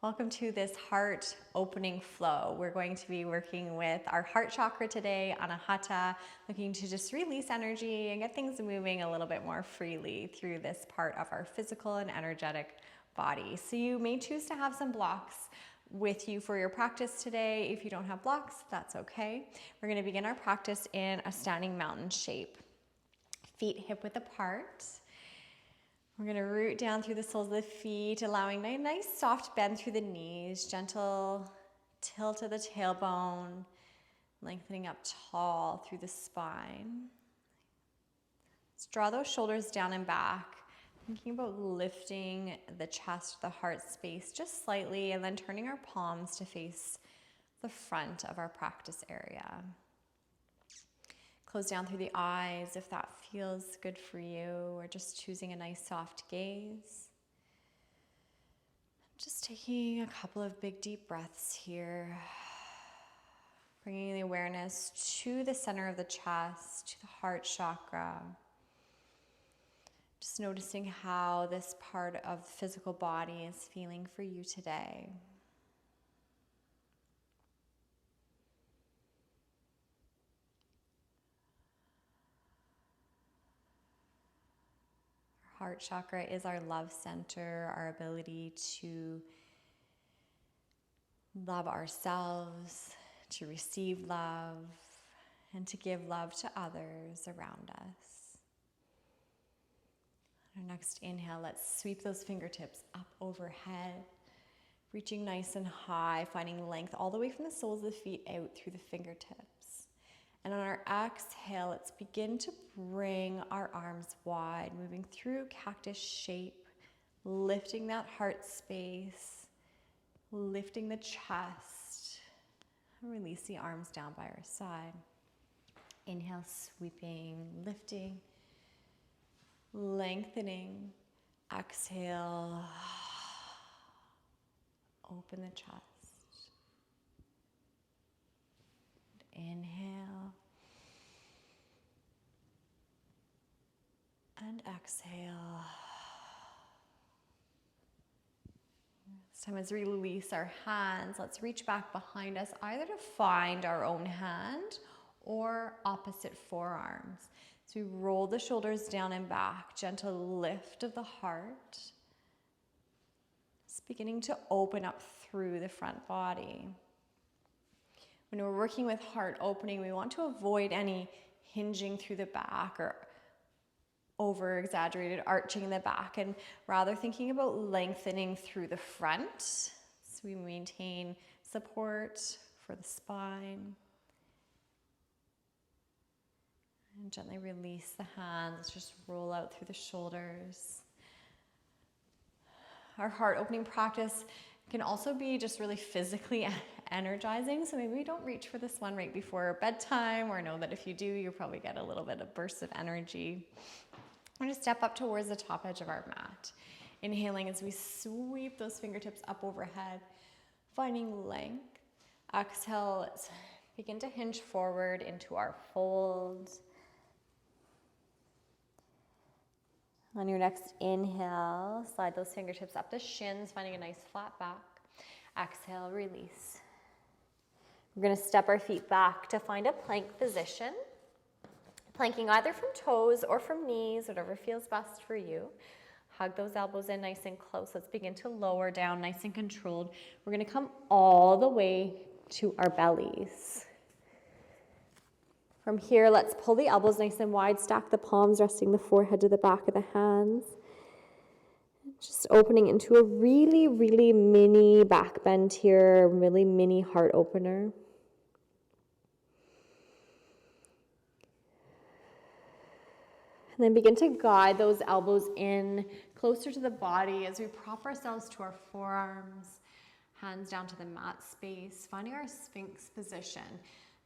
Welcome to this heart opening flow. We're going to be working with our heart chakra today, Anahata, looking to just release energy and get things moving a little bit more freely through this part of our physical and energetic body. So you may choose to have some blocks with you for your practice today. If you don't have blocks, that's okay. We're going to begin our practice in a standing mountain shape. Feet hip width apart. We're going to root down through the soles of the feet, allowing a nice soft bend through the knees, gentle tilt of the tailbone, lengthening up tall through the spine. Let's draw those shoulders down and back, thinking about lifting the chest, the heart space just slightly, and then turning our palms to face the front of our practice area. Close down through the eyes if that feels good for you, or just choosing a nice soft gaze. Just taking a couple of big deep breaths here. Bringing the awareness to the center of the chest, to the heart chakra. Just noticing how this part of the physical body is feeling for you today. Heart chakra is our love center, our ability to love ourselves, to receive love, and to give love to others around us. On our next inhale, let's sweep those fingertips up overhead, reaching nice and high, finding length all the way from the soles of the feet out through the fingertips. And on our exhale, let's begin to bring our arms wide, moving through cactus shape, lifting that heart space, lifting the chest, and release the arms down by our side. Inhale, sweeping, lifting, lengthening. Exhale, open the chest. Inhale and exhale. This time as we release our hands, let's reach back behind us, either to find our own hand or opposite forearms. So we roll the shoulders down and back, gentle lift of the heart. It's beginning to open up through the front body. When we're working with heart opening, we want to avoid any hinging through the back or over-exaggerated arching in the back, and rather thinking about lengthening through the front. So we maintain support for the spine. And gently release the hands, just roll out through the shoulders. Our heart opening practice can also be just really physically energizing. So maybe we don't reach for this one right before bedtime, or know that if you do, you'll probably get a little bit of burst of energy. We're going to step up towards the top edge of our mat. Inhaling as we sweep those fingertips up overhead, finding length. Exhale, let's begin to hinge forward into our folds. On your next inhale, slide those fingertips up the shins, finding a nice flat back. Exhale, release. We're going to step our feet back to find a plank position. Planking either from toes or from knees, whatever feels best for you. Hug those elbows in nice and close. Let's begin to lower down nice and controlled. We're going to come all the way to our bellies. From here, let's pull the elbows nice and wide, stack the palms, resting the forehead to the back of the hands. Just opening into a really, really mini back bend here, really mini heart opener. And then begin to guide those elbows in closer to the body as we prop ourselves to our forearms, hands down to the mat space, finding our Sphinx position.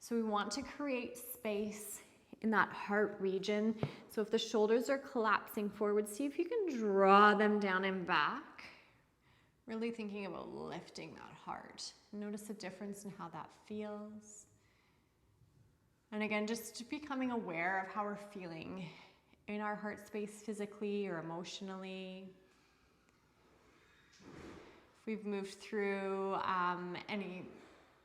So we want to create space in that heart region. So if the shoulders are collapsing forward, see if you can draw them down and back. Really thinking about lifting that heart. Notice the difference in how that feels. And again, just becoming aware of how we're feeling in our heart space physically or emotionally. If we've moved through any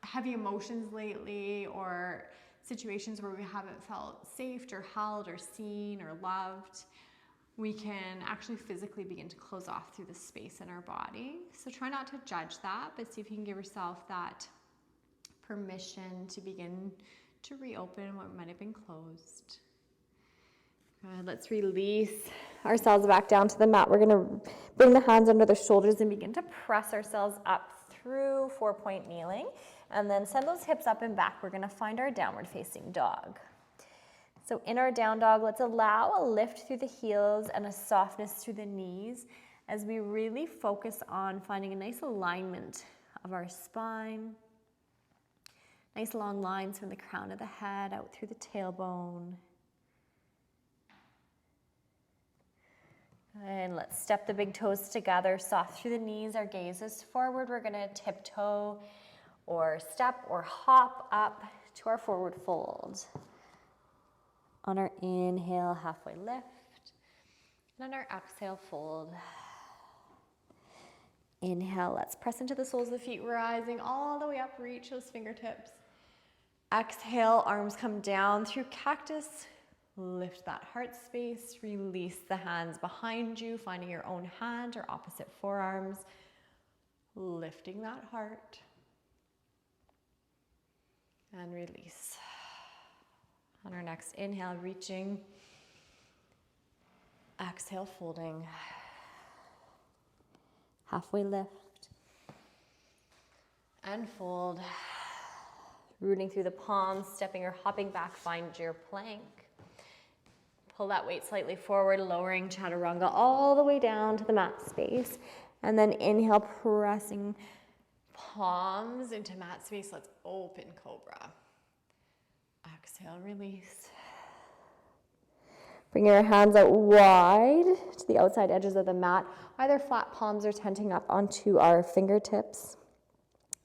heavy emotions lately, or situations where we haven't felt safe or held or seen or loved, we can actually physically begin to close off through the space in our body. So try not to judge that, but see if you can give yourself that permission to begin to reopen what might have been closed. Good. Let's release ourselves back down to the mat. We're going to bring the hands under the shoulders and begin to press ourselves up through 4-point kneeling, and then send those hips up and back. We're going to find our downward facing dog. So in our down dog, let's allow a lift through the heels and a softness through the knees as we really focus on finding a nice alignment of our spine. Nice long lines from the crown of the head out through the tailbone. And let's step the big toes together, soft through the knees. Our gaze is forward. We're going to tiptoe or step or hop up to our forward fold. On our inhale, halfway lift. And on our exhale, fold. Inhale, let's press into the soles of the feet, rising all the way up, reach those fingertips. Exhale, arms come down through cactus. Lift that heart space, release the hands behind you, finding your own hand or opposite forearms. Lifting that heart. And release. On our next inhale, reaching. Exhale, folding. Halfway lift. And fold. Rooting through the palms, stepping or hopping back, find your plank. Pull that weight slightly forward, lowering chaturanga all the way down to the mat space. And then inhale, pressing palms into mat space. Let's open cobra. Exhale, release. Bring your hands out wide to the outside edges of the mat. Either flat palms or tenting up onto our fingertips.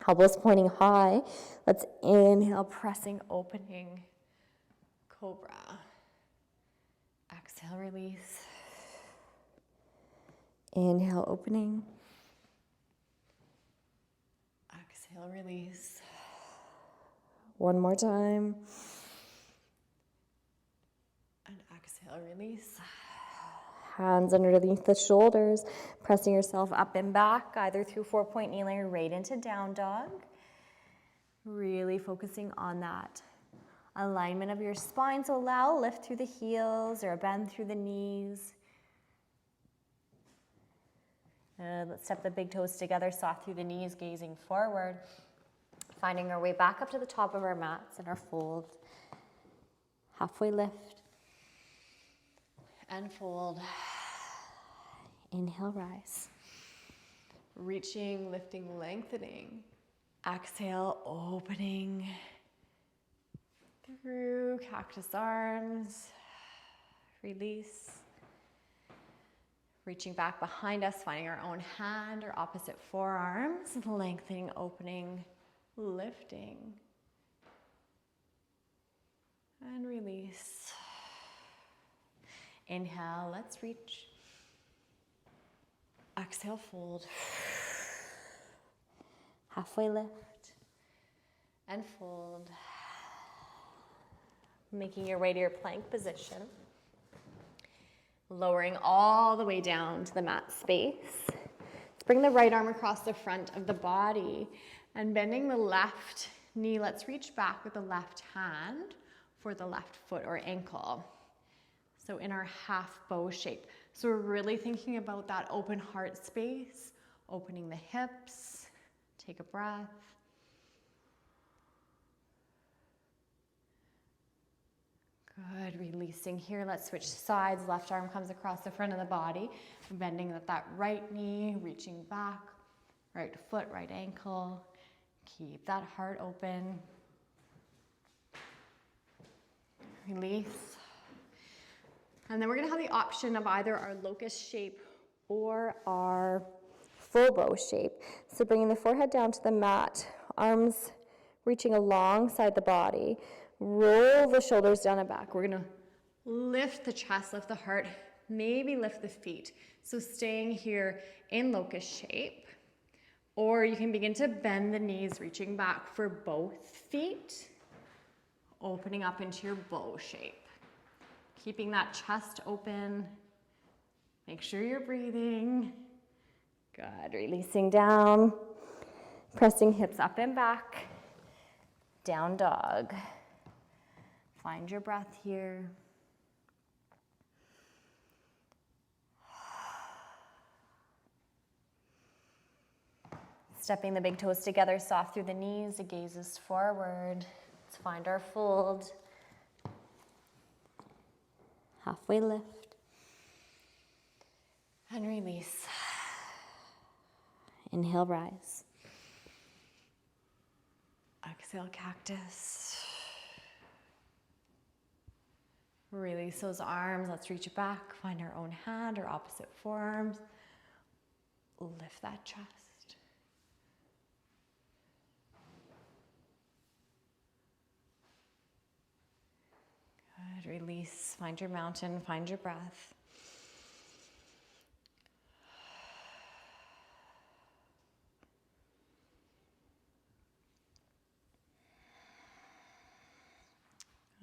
Elbows pointing high. Let's inhale, pressing, opening cobra. Exhale, release. Inhale, opening. Exhale, release. One more time. And exhale, release. Hands underneath the shoulders, pressing yourself up and back, either through 4-point kneeling or right into down dog. Really focusing on that alignment of your spine. So allow a lift through the heels or a bend through the knees. Let's step the big toes together, soft through the knees, gazing forward. Finding our way back up to the top of our mats in our fold. Halfway lift. And fold. Inhale, rise. Reaching, lifting, lengthening. Exhale, opening. Through cactus arms. Release. Reaching back behind us, finding our own hand or opposite forearms. Lengthening, opening, lifting. And release. Inhale, let's reach. Exhale, fold. Halfway lift. And fold. Making your way to your plank position. Lowering all the way down to the mat space. Let's bring the right arm across the front of the body and bending the left knee. Let's reach back with the left hand for the left foot or ankle. So in our half bow shape. So we're really thinking about that open heart space, opening the hips. Take a breath. Good, releasing here. Let's switch sides. Left arm comes across the front of the body. Bending that right knee, reaching back. Right foot, right ankle. Keep that heart open. Release. And then we're going to have the option of either our locust shape or our full bow shape. So bringing the forehead down to the mat, arms reaching alongside the body. Roll the shoulders down and back. We're going to lift the chest, lift the heart, maybe lift the feet. So staying here in locust shape. Or you can begin to bend the knees, reaching back for both feet, opening up into your bow shape. Keeping that chest open. Make sure you're breathing. Good, releasing down. Pressing hips up and back. Down dog. Find your breath here. Stepping the big toes together, soft through the knees, the gaze is forward. Let's find our fold. Halfway lift. And release. Inhale, rise. Exhale, cactus. Release those arms. Let's reach it back. Find our own hand or opposite forearms. Lift that chest. Good. Release. Find your mountain. Find your breath.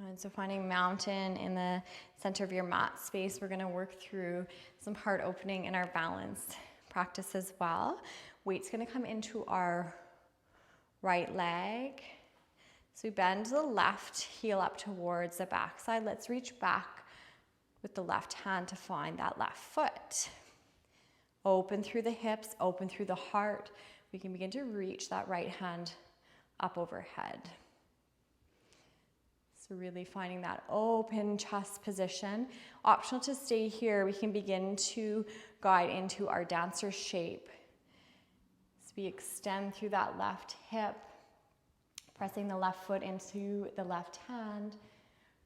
And so finding mountain in the center of your mat space, we're going to work through some heart opening in our balance practice as well. Weight's going to come into our right leg. So we bend the left heel up towards the backside. Let's reach back with the left hand to find that left foot. Open through the hips, open through the heart. We can begin to reach that right hand up overhead. So really finding that open chest position. Optional to stay here, we can begin to guide into our dancer shape. So we extend through that left hip, pressing the left foot into the left hand,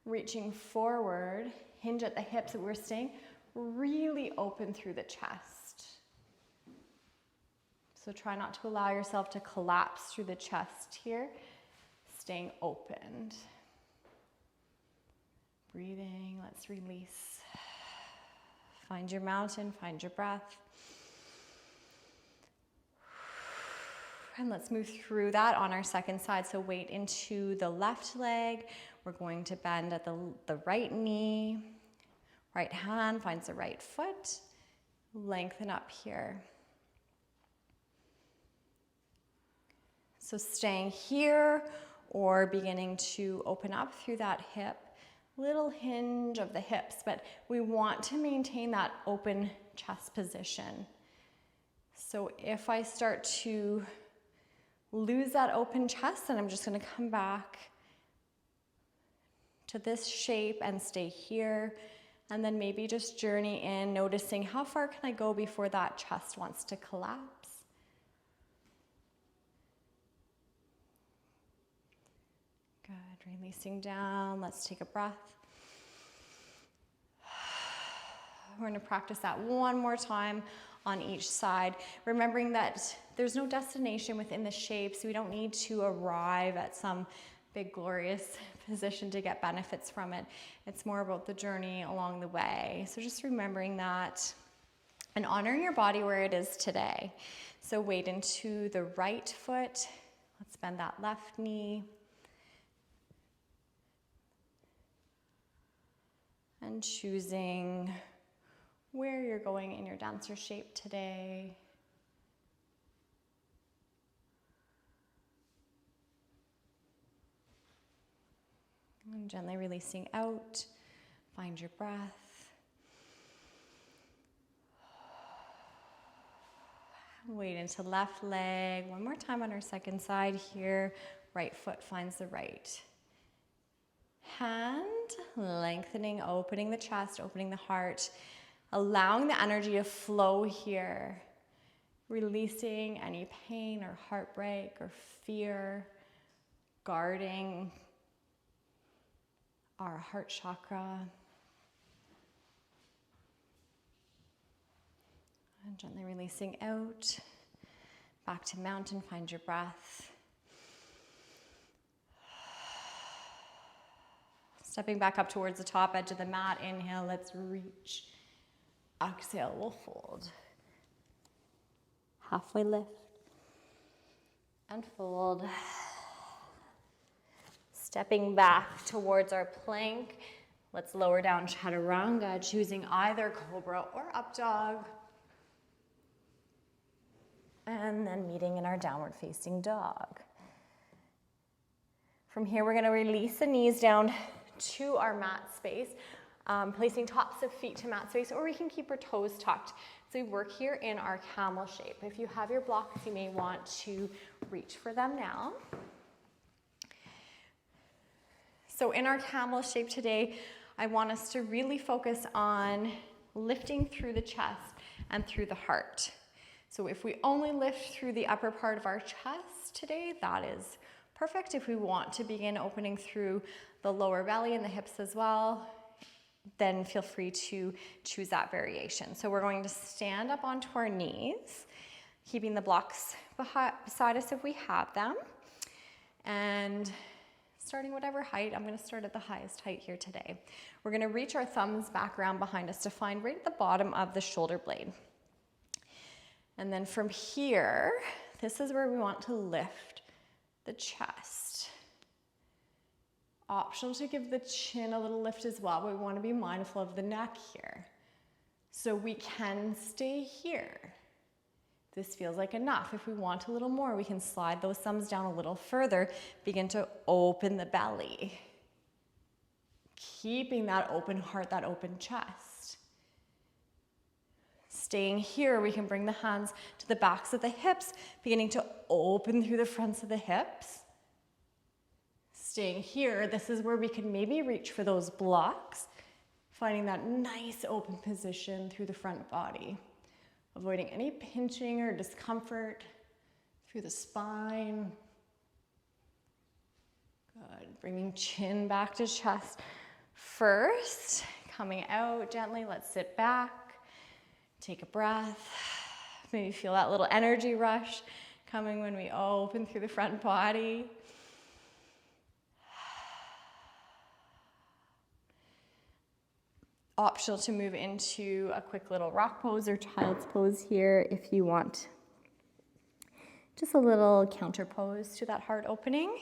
reaching forward, hinge at the hips, that we're staying really open through the chest. So try not to allow yourself to collapse through the chest here, staying opened. Breathing, let's release. Find your mountain, find your breath. And let's move through that on our second side. So weight into the left leg. We're going to bend at the right knee. Right hand finds the right foot. Lengthen up here. So staying here or beginning to open up through that hip. Little hinge of the hips, but we want to maintain that open chest position. So if I start to lose that open chest, then I'm just going to come back to this shape and stay here. And then maybe just journey in, noticing how far can I go before that chest wants to collapse. Good, releasing down. Let's take a breath. We're going to practice that one more time on each side, remembering that there's no destination within the shape, so we don't need to arrive at some big glorious position to get benefits from it. It's more about the journey along the way. So just remembering that and honoring your body where it is today. So weight into the right foot. Let's bend that left knee. And choosing where you're going in your dancer shape today. And gently releasing out. Find your breath. Weight into left leg. One more time on our second side here. Right foot finds the right hand, lengthening, opening the chest, opening the heart, allowing the energy to flow here, releasing any pain or heartbreak or fear, guarding our heart chakra. And gently releasing out, back to mountain, find your breath. Stepping back up towards the top edge of the mat, inhale, let's reach. Exhale, we'll fold. Halfway lift. and fold. Stepping back towards our plank. Let's lower down chaturanga, choosing either cobra or up dog. And then meeting in our downward facing dog. From here, we're going to release the knees down to our mat space, placing tops of feet to mat space, or we can keep our toes tucked. So we work here in our camel shape. If you have your blocks, you may want to reach for them now. So in our camel shape today, I want us to really focus on lifting through the chest and through the heart. So if we only lift through the upper part of our chest today, that is perfect. If we want to begin opening through the lower belly and the hips as well, then feel free to choose that variation. So we're going to stand up onto our knees, keeping the blocks beside us if we have them. And starting whatever height, I'm going to start at the highest height here today. We're going to reach our thumbs back around behind us to find right at the bottom of the shoulder blade. And then from here, this is where we want to lift the chest. Optional to give the chin a little lift as well, but we want to be mindful of the neck here. So we can stay here. This feels like enough. If we want a little more, we can slide those thumbs down a little further, begin to open the belly. Keeping that open heart, that open chest. Staying here, we can bring the hands to the backs of the hips, beginning to open through the fronts of the hips. Staying here, this is where we can maybe reach for those blocks, finding that nice open position through the front body. Avoiding any pinching or discomfort through the spine. Good. Bringing chin back to chest first. Coming out gently. Let's sit back. Take a breath. Maybe feel that little energy rush coming when we open through the front body. Optional to move into a quick little rock pose or child's pose here if you want. Just a little counter pose to that heart opening.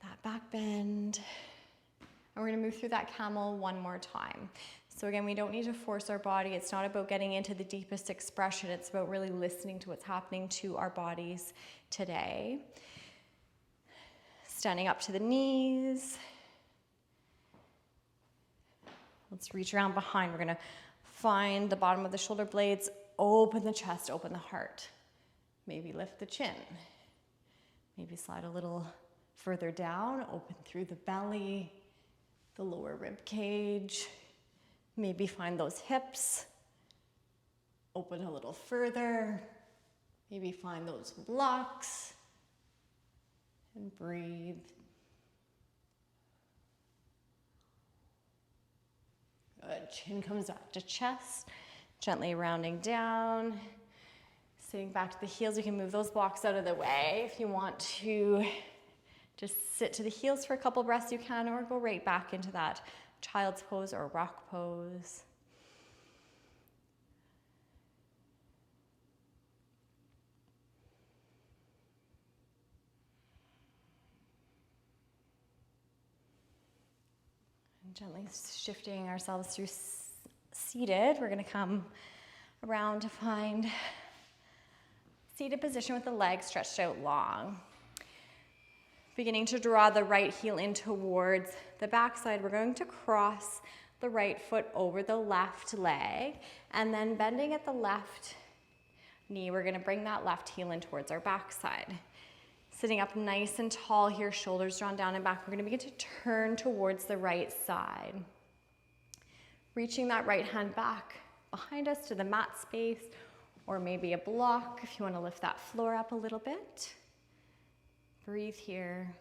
That back bend. And we're going to move through that camel one more time. So again, we don't need to force our body. It's not about getting into the deepest expression. It's about really listening to what's happening to our bodies today. Standing up to the knees. Let's reach around behind. We're going to find the bottom of the shoulder blades, open the chest, open the heart. Maybe lift the chin. Maybe slide a little further down, open through the belly, the lower rib cage. Maybe find those hips, open a little further. Maybe find those blocks and breathe. Good. Chin comes back to chest, gently rounding down. Sitting back to the heels, you can move those blocks out of the way. If you want to just sit to the heels for a couple breaths, you can, or go right back into that child's pose or rock pose. And gently shifting ourselves through seated. We're going to come around to find seated position with the legs stretched out long. Beginning to draw the right heel in towards the backside, we're going to cross the right foot over the left leg, and then bending at the left knee, we're going to bring that left heel in towards our backside. Sitting up nice and tall here, shoulders drawn down and back, we're going to begin to turn towards the right side. Reaching that right hand back behind us to the mat space, or maybe a block if you want to lift that floor up a little bit. Breathe here.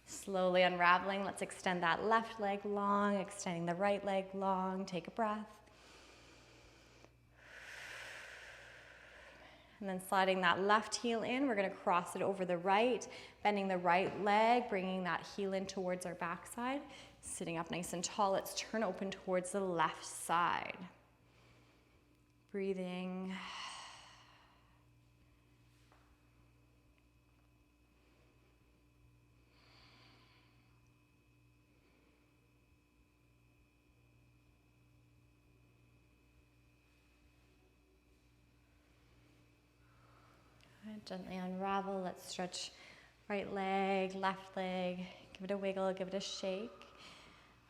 Slowly unraveling, let's extend that left leg long, extending the right leg long. Take a breath. And then sliding that left heel in, we're gonna cross it over the right, bending the right leg, bringing that heel in towards our backside. Sitting up nice and tall, let's turn open towards the left side. Breathing. Gently unravel, let's stretch right leg, left leg, give it a wiggle, give it a shake.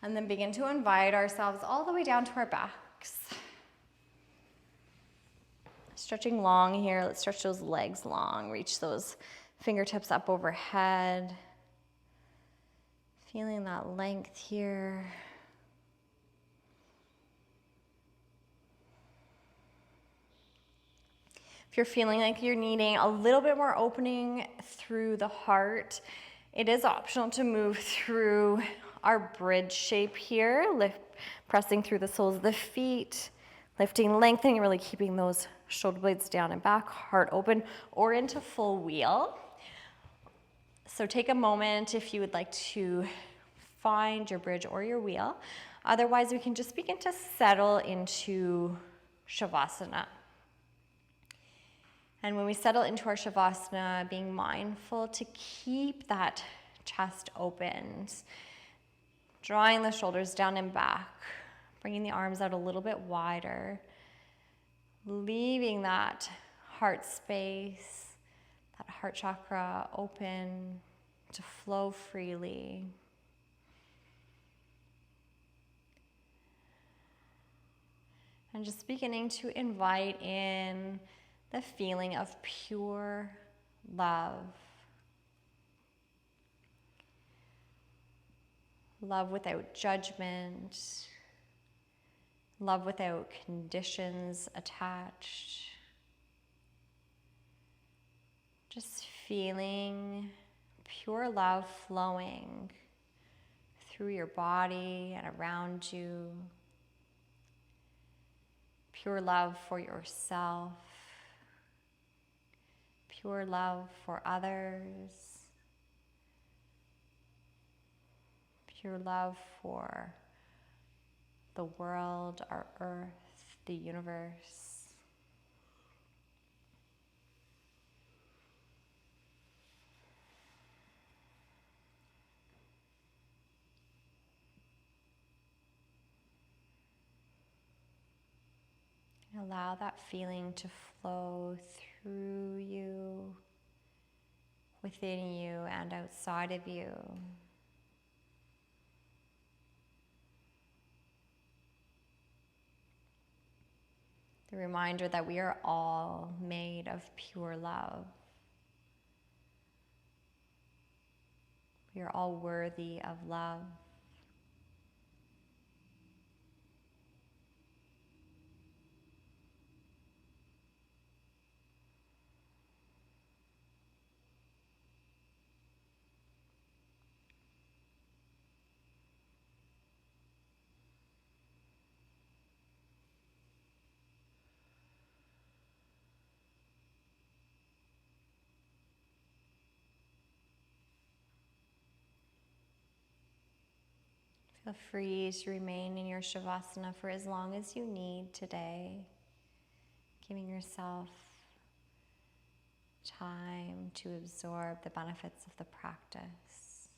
And then begin to invite ourselves all the way down to our backs. Stretching long here, let's stretch those legs long, reach those fingertips up overhead. Feeling that length here. If you're feeling like you're needing a little bit more opening through the heart, it is optional to move through our bridge shape here, pressing through the soles of the feet, lifting, lengthening, really keeping those shoulder blades down and back, heart open, or into full wheel. So take a moment if you would like to find your bridge or your wheel. Otherwise, we can just begin to settle into Shavasana. And when we settle into our Shavasana, being mindful to keep that chest opened, drawing the shoulders down and back, bringing the arms out a little bit wider, leaving that heart space, that heart chakra open to flow freely. And just beginning to invite in the feeling of pure love. Love without judgment. Love without conditions attached. Just feeling pure love flowing through your body and around you. Pure love for yourself. Pure love for others. Pure love for the world, our earth, the universe. Allow that feeling to flow through you, within you, and outside of you. The reminder that we are all made of pure love. We are all worthy of love. Feel free to remain in your Shavasana for as long as you need today, giving yourself time to absorb the benefits of the practice.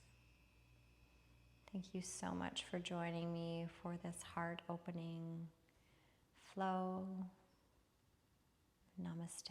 Thank you so much for joining me for this heart opening flow. Namaste.